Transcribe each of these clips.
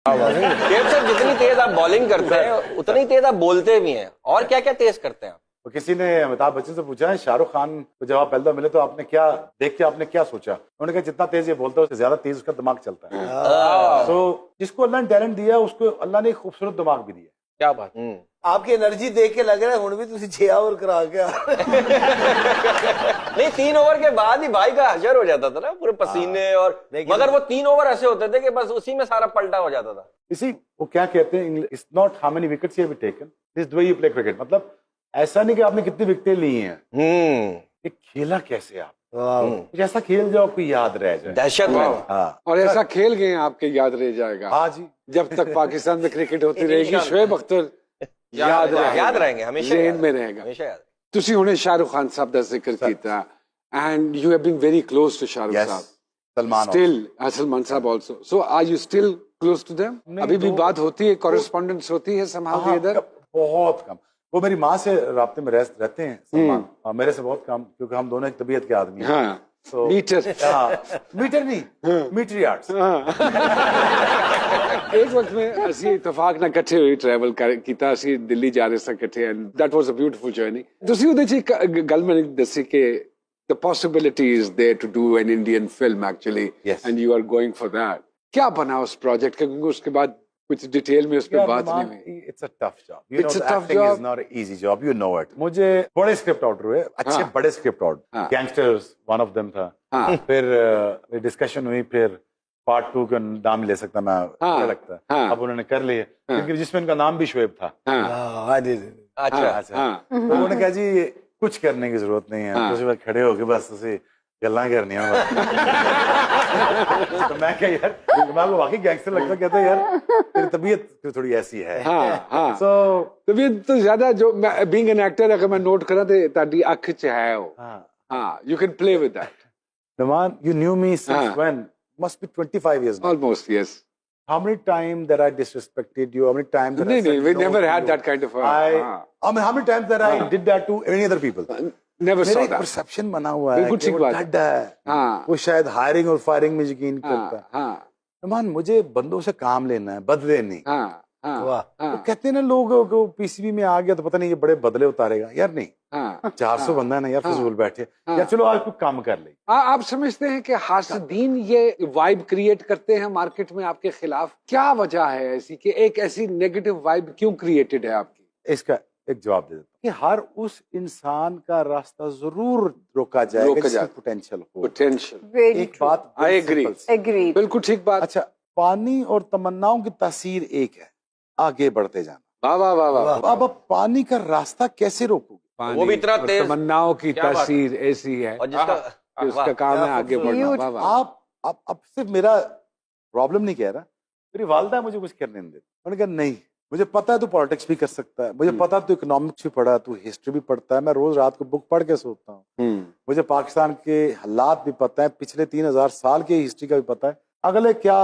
शेख साहब जितनी तेज आप बॉलिंग करते हैं उतनी तेज आप बोलते भी हैं, और क्या क्या तेज करते हैं आप? तो किसी ने अमिताभ बच्चन से पूछा है शाहरुख खान को जब आप पहले मिले तो आपने क्या देख के आपने क्या सोचा? उन्होंने कहा जितना तेज ये बोलता है उससे ज्यादा तेज उसका दिमाग चलता है। तो जिसको अल्लाह ने टैलेंट दिया उसको अल्लाह ने एक खूबसूरत दिमाग भी दिया। क्या बात। आपकी एनर्जी देख के लग रहा है हुण भी तुसी 6 ओवर करा के नहीं, 3 ओवर के बाद ही भाई का हशर हो जाता था ना, पूरे पसीने और मगर वो 3 ओवर ऐसे होते थे कि बस उसी में सारा पलटा हो जाता था। इसी वो क्या कहते हैं, it's not how many wickets you have taken, this the way you play cricket. मतलब ऐसा नहीं कि आपने कितनी विकेटें ली हैं, ये खेला कैसे आप, कुछ ऐसा खेल जाओ कोई याद रह जाए। दहशत में। हाँ, और ऐसा खेल गए आपके याद रह जाएगा। हाँ जी, जब तक पाकिस्तान में क्रिकेट होती रहेगी शोएब अख्तर याद रहेंगे हमेशा, जेल में रहेगा हमेशा याद। तुसी हुणे शाहरुख खान साहब का जिक्र कीता and you have been very close to Shahrukh Yes, साहब, सलमान स्टिल सलमान साहब also, so are you still close to them? अभी भी बात होती है, कॉरेस्पॉन्डेंस होती है somehow the other? बहुत कम। वो मेरी माँ से राब्ते में रहते हैं सलमान, मेरे से बहुत कम, क्योंकि हम दोनों एक तबीयत के आदमी हैं। हाँ, So, मीटर मीटर नहीं, मीटर यार्ड्स। एक वक्त में ਅਸੀਂ ਇਤਫਾਕ ਨਾਲ ਇਕੱਠੇ ਹੋਈ ਟਰੈਵਲ ਕੀਤਾ, ਅਸੀਂ ਦਿੱਲੀ ਜਾ ਰਹੇ ਸਾਂ ਇਕੱਠੇ, and that was a beautiful journey. ਤੁਸੀਂ ਉਹਦੇ ਚ ਇੱਕ ਗੱਲ ਮੈਨੂੰ ਦੱਸੀ ਕਿ the possibility is there to do an Indian film actually, Yes. and you are going for that. क्या बना उस प्रोजेक्ट का, क्योंकि उसके बाद कुछ डिटेल में उस पर बात नहीं हुई। It's a tough job. You It's know, a the tough acting job. is not an easy job. You know it. मुझे बड़े स्क्रिप्ट ऑर्डर हुए, अच्छे हाँ. बड़े स्क्रिप्ट ऑर्डर। हाँ. गैंगस्टर्स वन ऑफ देम था। हाँ. फिर डिस्कशन हुई, फिर पार्ट 2 का नाम ले सकता मैं, हाँ. क्या लगता है? हाँ. अब उन्होंने कर लिए, हाँ. क्योंकि जिसमें इनका नाम भी शोएब था। हाँ, अच्छा अच्छा। हाँ. तो उन्होंने कहा जी कुछ करने की जरूरत नहीं है, हाँ. तो बस खड़े होके बस उसे गल्ला करनी है बस। तो मैं क्या यार, मैं वो वाकई गैंगस्टर लगता, कहता यार तेरी तबीयत थोड़ी ऐसी है। हाँ, हाँ। So, तबीयत तो ज्यादा जो बीइंग एन एक्टर अगर मैं नोट करा तो ताड़ी अख च है वो। हाँ, हाँ, you can play with that. Naman, you knew me since हाँ. when? Must be 25 years now. Almost, yes. How many times that I disrespected you? How many times that I नहीं, said नहीं, we no never to had you? that kind of I mean, how many times that I did that to any other people? never मेरा saw एक that. Perception बना हुआ है बिल्कुल कि ठीक वो बात। डड है, हाँ, वो शायद हायरिंग और फायरिंग में यकीन करता है। हाँ, हाँ, नमान, मुझे बंदों से काम लेना है, बदले नहीं। हाँ, हाँ, वाह। तो हाँ, कहते हैं ना लोग को पीसीबी में आ गया तो पता नहीं ये बड़े बदले उतारेगा, यार नहीं। हाँ। 400 बंदा है ना यार, हाँ. फजूल बैठे हाँ. यार, चलो आज कुछ काम कर ले। आप समझते हैं कि हासिदीन ये वाइब क्रिएट करते हैं मार्केट में आपके खिलाफ? क्या वजह है ऐसी कि एक ऐसी नेगेटिव वाइब क्यों क्रिएटेड है आपकी? इसका एक जवाब दे देता हूं कि हर उस इंसान का रास्ता जरूर रोका जाएगा जिसमें पोटेंशियल हो। पोटेंशियल, एक बात I agree. एग्री। बिल्कुल ठीक बात। अच्छा, पानी और तमन्नाओं की तासीर एक है, आगे बढ़ते जाना। वाह वाह वाह वाह। अब पानी का रास्ता कैसे रोकोगे? वो भी इतना और तेज- तमन्नाओं की क्या बात है। तासीर ऐसी है और जिसका कि उसका काम है आगे बढ़ना। वाह वाह। आप अब सिर्फ मेरा प्रॉब्लम नहीं कह रहा, मेरी वालदा मुझे कुछ करने नहीं देती। उन्होंने कहा नहीं, मुझे पता है तू पॉलिटिक्स भी कर सकता है, मुझे पता है तू इकोनॉमिक्स भी पढ़ा है, तू हिस्ट्री भी पढ़ता है, मैं रोज रात को बुक पढ़ के सोता हूँ, मुझे पाकिस्तान के हालात भी पता है, पिछले 3000 साल की हिस्ट्री का भी पता है, अगले क्या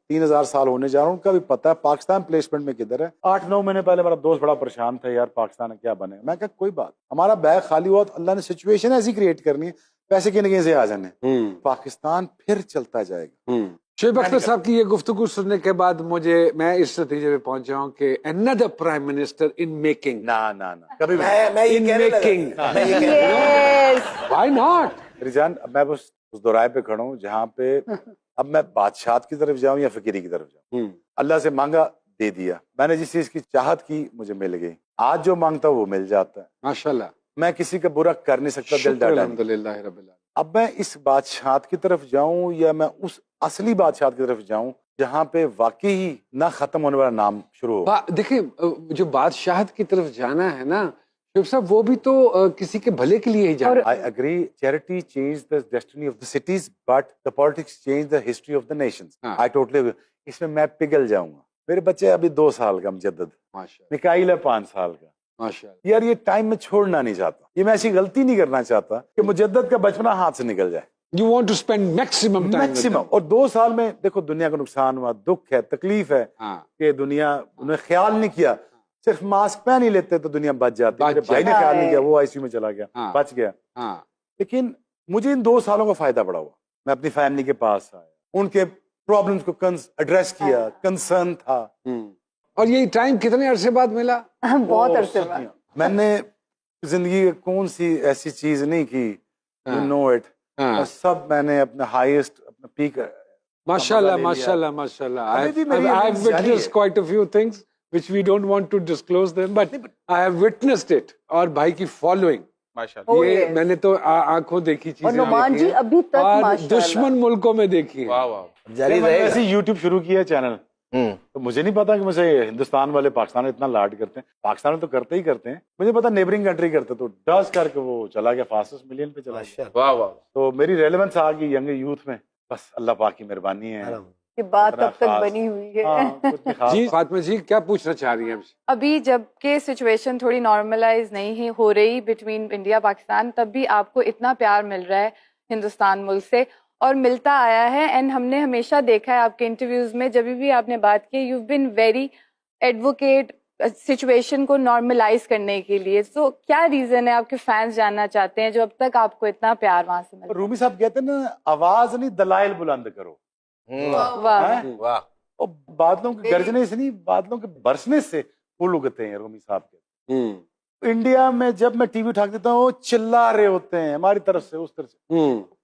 3000 साल होने जा रहा हूँ उनका भी पता है, पाकिस्तान प्लेसमेंट में किधर है। 8-9 महीने पहले मेरा दोस्त बड़ा परेशान था, यार पाकिस्तान में क्या बने। मैं कहा कोई बात, हमारा बैग खाली हुआ तो अल्लाह ने सिचुएशन ऐसी क्रिएट करनी है, पैसे किन कहीं से आ जाने, पाकिस्तान फिर चलता जाएगा। शोएब अख्तर साहब की ये गुफ्तगू सुनने के बाद मैं इस नतीजे पे पहुंच जाऊं कि another prime minister in making. ना ना ना, कभी भी मैं ये In कहने लगा। making. मैं ये कहने यस। Why not? रिजान, मैं बस उस दोराए पे खड़ा हूँ जहाँ पे अब मैं बादशाह की तरफ जाऊं या फकीरी की तरफ जाऊं। अल्लाह से मांगा, दे दिया, मैंने जिस चीज की चाहत की मुझे मिल गई, आज जो मांगता वो मिल जाता है। माशाल्लाह, मैं किसी का बुरा कर नहीं सकता, दिल शुक्र डाटा नहीं। अल्हम्दुलिल्लाह रब्बिल आलमीन। अब मैं इस बादशाह की तरफ जाऊं या मैं उस असली बादशाह की तरफ जाऊं जहाँ पे वाकई ही ना खत्म होने वाला नाम शुरू हो। देखिए, जो बादशाहत की तरफ जाना है ना शोएब साहब, वो भी तो किसी के भले के लिए ही जाना है। I agree, charity changed the destiny of the cities, but the politics changed the history of the nations. हाँ. I totally agree. इसमें मैं पिघल जाऊंगा। मेरे बच्चे अभी 2 साल का मुजद्दद, माशाल्लाह, मिकाइल है 5 साल का। माशाल्लाह। यार ये टाइम में छोड़ना नहीं चाहता, ये मैं ऐसी गलती नहीं करना चाहता कि मुजद्दद का बचपना हाथ से निकल जाए। You want to spend maximum time with maximum. them. और 2 साल में देखो दुनिया को नुकसान हुआ, दुख है, तकलीफ है हाँ, कि दुनिया उन्होंने ख्याल नहीं किया, सिर्फ मास्क पहन ही लेते तो दुनिया बच जाती। बच मेरे भाई ने जाती। ख्याल नहीं किया, वो आईसीयू में चला गया, हाँ। बच गया। हाँ, लेकिन मुझे इन 2 सालों का फायदा बड़ा हुआ, मैं अपनी फैमिली के पास आया, उनके प्रॉब्लम्स को एड्रेस किया, कंसर्न था। और ये टाइम कितने अरसे बाद मिला? बहुत अरसे बाद। मैंने जिंदगी में कौन सी ऐसी चीज नहीं की, यू नो इट, सब मैंने अपना हाईएस्ट, अपना पीक। माशाल्लाह माशाल्लाह माशाल्लाह। अभी भी मेरी I have जारी है। witnessed quite a few things which we don't want to disclose them, but I have witnessed it. और भाई की फॉलोइंग माशाल्लाह, Oh, ये yes. मैंने तो आंखों देखी और चीजें नुमान देखी जी हैं। अभी तक और माशाल्लाह। दुश्मन मुल्कों में देखी है। वाह वाह। जारी मैंने रहेगा। ऐसे यूट्यूब शुरू किया चैनल, तो मुझे नहीं पता कि मुझे हिंदुस्तान वाले पाकिस्तान में इतना लाड करते हैं। पाकिस्तान में तो करते ही करते हैं, मुझे पता नेबरिंग कंट्री करते, तो डस करके वो चला गया, फास्टेस्ट मिलियन पे चला गया। माशाल्लाह। वाह वाह। तो मेरी रेलेवेंस आ गई यंग यूथ में, बस अल्लाह पाक की मेहरबानी है। ये बात इतना तब तक खास। बनी हुई है। हाँ, कुछ भी खास जी बात। फातिमा जी क्या पूछना चाह रही हैं हमसे? अभी जबकि सिचुएशन थोड़ी नॉर्मलाइज नहीं है हो रही बिटवीन इंडिया पाकिस्तान, तब भी आपको इतना प्यार मिल रहा है हिंदुस्तान मुल्क से और मिलता आया है। एंड हमने हमेशा देखा है आपके इंटरव्यूज में, जब भी आपने बात की, you been very advocate situation को नॉर्मलाइज करने के लिए। तो क्या रीजन है, आपके फैंस जानना चाहते हैं, जो अब तक आपको इतना प्यार वहां से मिल रहा रूमी साहब कहते हैं ना, आवाज नहीं दलाइल बुलंद करो। है? वाह। हैं? वाह। और बादलों के गरजने से नहीं, बादलों के बरसने से फूल उगते हैं, रूमी साहब के। इंडिया में जब मैं टीवी उठा देता हूँ, वो चिल्ला रहे होते हैं हमारी तरफ से, उस तरफ से।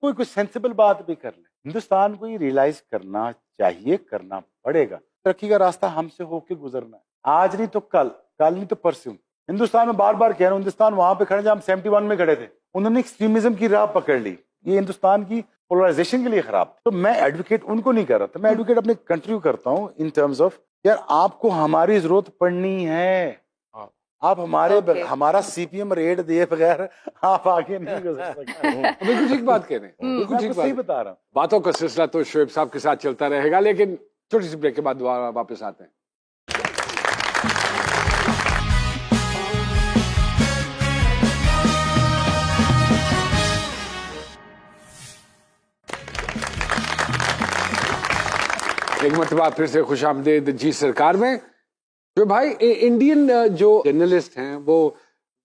कोई कुछ सेंसिबल बात भी कर ले, हिंदुस्तान को ये रियलाइज करना चाहिए, करना पड़ेगा। तरक्की का रास्ता हमसे होके गुजरना है, आज नहीं तो कल, कल नहीं तो परसों। हिंदुस्तान में बार बार कह रहा हूँ, हिंदुस्तान वहां पे खड़े जहाँ हम 71 में खड़े थे, उन्होंने एक्सट्रीमिज्म की राह पकड़ ली। ये हिंदुस्तान की पोलराइजेशन के लिए खराब। तो मैं एडवोकेट उनको नहीं कर रहा था, मैं एडवोकेट अपने कंट्री को करता हूँ इन टर्म्स ऑफ, यार आपको हमारी जरूरत पड़नी है। आप हमारा सीपीएम रेड दिए बगैर आप आगे नहीं गुजर सकते। बिल्कुल ठीक बात कह रहे हैं, बिल्कुल मैं ठीक आपको सही बात। बता रहा हूँ। बातों का सिलसिला तो शोएब साहब के साथ चलता रहेगा, लेकिन छोटी सी ब्रेक के बाद दोबारा वापस आते हैं। एक मरतबा फिर से खुश आमदेद जी सरकार में। जो भाई इंडियन जो जर्नलिस्ट हैं वो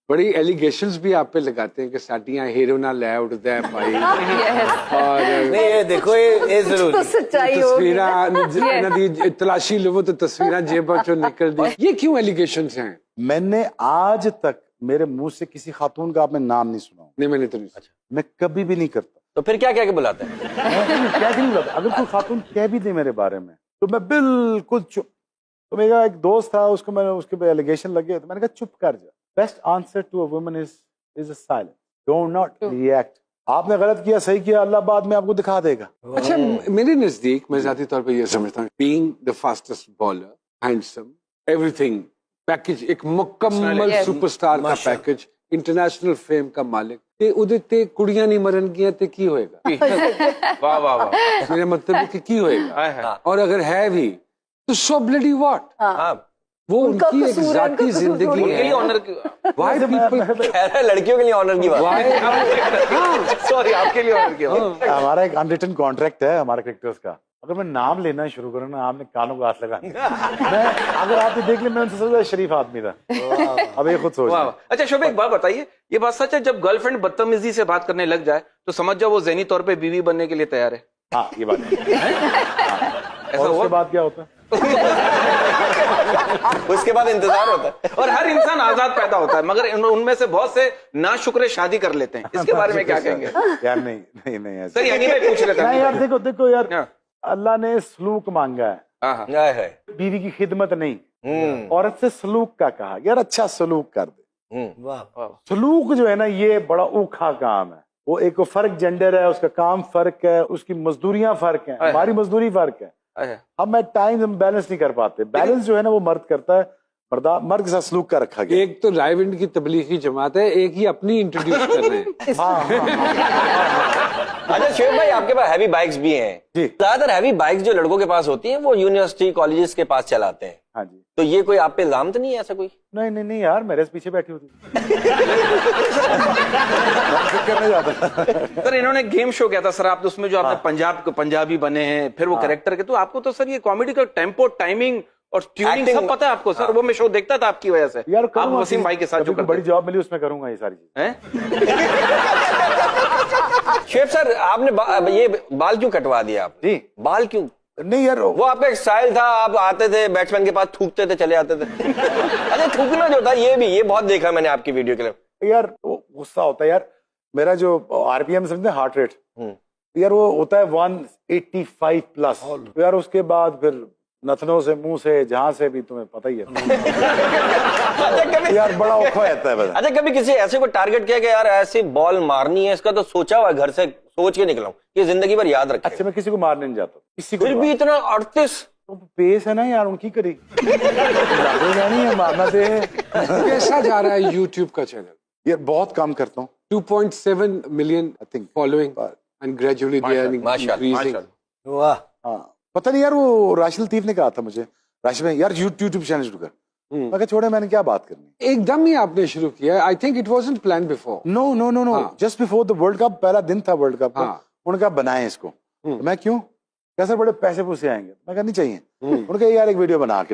बड़ी एलिगेशंस भी आप पे लगाते हैं कि साडियां हीरो ना लै उठदा है भाई। और नहीं ये देखो ये जरूर तो सच्चाई होगी ना। तस्वीरां इन्हां दी तलाशी लवो तो तस्वीरां जेबां चों निकलदी। ये क्यों एलिगेशंस हैं? मैंने आज तक मेरे मुंह से किसी खातून का आपने नाम नहीं सुना, नहीं मैंने तो नहीं। मैं कभी भी नहीं करता। तो फिर क्या क्या के बुलाते हैं? मैं क्या नहीं बुलाता। अगर कोई खातून कह भी दे मेरे बारे में तो मैं बिल्कुल चुप। तो मेरा एक दोस्त था, उसको मैंने उसके पे एलिगेशन लगे, तो मैंने कहा चुप कर जा। Best answer to a woman is a silence, don't not react. आपने गलत किया, सही किया, अल्लाह बाद में आपको दिखा देगा। अच्छा मेरे नजदीक मैं जाती तौर पे ये समझता हूँ, being the fastest bowler, handsome, everything package, एक मुकम्मल Yes. सुपरस्टार का पैकेज, इंटरनेशनल फेम का मालिक, ते उहदे ते कुड़ियां नहीं मरन गियां ते की होएगा? वाह वाह वाह। मेरा मतलब है कि की होएगा? हाय हाय। और अगर है भी तो सो ब्लडी व्हाट, हाँ, वो उनका उनकी एक कसूर है, जाती उनका कसूर जिंदगी थोड़ी उनके लिए है। ऑनर की, व्हाई पीपल, कह रहा है लड़कियों के लिए ऑनर की बात। व्हाई सॉरी, आपके लिए ऑनर की बात। हमारा एक अनरिटन कॉन्ट्रैक्ट है हमारे क्रिकेटर्स का, अगर मैं नाम लेना शुरू करूँ ना, आपने कानों को हाथ लगा। मैं अगर आपने देख लिया, मैं उनसे सबसे शरीफ आदमी था। अब ये खुद सोच वाह लें। वाह। अच्छा शोभ, एक बात बताइए, ये बात सच है जब गर्लफ्रेंड बदतमीजी से बात करने लग जाए तो समझ जाओ वो ज़हनी तौर पे बीवी बनने के लिए तैयार है? हाँ ये बात है। ऐसा और हुआ? उसके बाद क्या होता है? उसके बाद इंतजार होता है। और हर इंसान आजाद पैदा होता है, मगर उनमें से बहुत से नाशुक्र शादी कर लेते हैं। इसके बारे में क्या कहेंगे? यार नहीं नहीं नहीं ऐसा। सर यही मैं पूछ रहा नहीं था। यार, देखो देखो यार, हाँ। अल्लाह ने सलूक मांगा है, हाँ हाँ है। बीवी की खिदमत नहीं। औरत से सलूक का कहा, यार अच्छा सलूक कर दे। वाह सलूक जो है ना, ये बड़ा औखा काम है। वो एक फर्क जेंडर है, उसका काम फर्क है, उसकी मजदूरियां फर्क है, हमारी मजदूरी फर्क है। हम एट टाइम्स हम बैलेंस नहीं कर पाते। बैलेंस जो है ना वो मर्द करता है, मर्द के साथ सलूक का रखा गया। एक तो रायविंड की तबलीगी जमात है, एक ही अपनी इंट्रोड्यूस कर रहे हैं। अच्छा शोभ भाई, आपके पास हैवी बाइक्स भी हैं। जी। ज्यादातर हैवी बाइक्स जो लड़कों के पास होती हैं वो यूनिवर्सिटी कॉलेजेस के पास चलाते हैं। हाँ जी। तो ये कोई आप पे इल्जाम तो नहीं है ऐसा कोई? नहीं नहीं नहीं यार, मेरे से पीछे बैठी होती। मैं करने जाता। सर इन्होंने गेम शो किया था सर, आप उसमें जो आपने पंजाबी बने हैं, फिर वो कैरेक्टर के, तो आपको तो सर ये कॉमेडी का टेम्पो, टाइमिंग और ट्यूनिंग सब पता है आपको सर। वो मैं शो देखता था आपकी वजह से। यार आप वसीम भाई के साथ जो बड़ी जॉब मिली उसमें करूंगा ये सारी चीज। शेफ सर आपने ये बाल क्यों कटवा दिया आप? जी। बाल क्यों नहीं यार वो आपका एक स्टाइल था, आप आते थे बैट्समैन के पास थूकते थे चले आते थे। अच्छा थूकना जो था ये बहुत देखा मैंने आपकी वीडियो के लिए। यार वो गुस्सा होता है यार, मेरा जो आरपीएम समझते हैं हार्ट रेट, यार वो होता है 185 प्लस, तो यार उसके बाद फिर नथनों से मुंह से जहां से भी तुम्हें पता ही है। अच्छा कभी यार बड़ा औखा रहता है बस। अच्छा कभी किसी ऐसे को टारगेट किया कि यार ऐसी बॉल मारनी है, इसका तो सोचा हुआ है, घर से सोच के निकला हूं कि जिंदगी भर याद रखे। अच्छा मैं किसी को मारने नहीं जाता, किसी को फिर भी इतना 38 पेस है ना यार, उनकी करी लागेगा नहीं है, मारना दे। कैसा जा रहा है यूट्यूब का चैनल? यार बहुत काम करता हूँ, 2.7 million I think. following and gradually they are माशाल्लाह, increasing. वाह। हाँ पता नहीं यार, वो राशिद लतीफ ने कहा था मुझे, राशिद भाई यार यूट्यूब चैनल शुरू कर। मैं कहा छोड़े, मैंने क्या बात करनी। एकदम ही आपने शुरू किया। I think it wasn't plan before. No no no no, just before the world cup, पहला दिन था वर्ल्ड कप का, हाँ। उन्होंने कहा बनाए इसको। तो मैं क्यों, कैसे बड़े पैसे पूसे आएंगे, मैं कहा नहीं चाहिए। उन्होंने कहा यार एक वीडियो बना के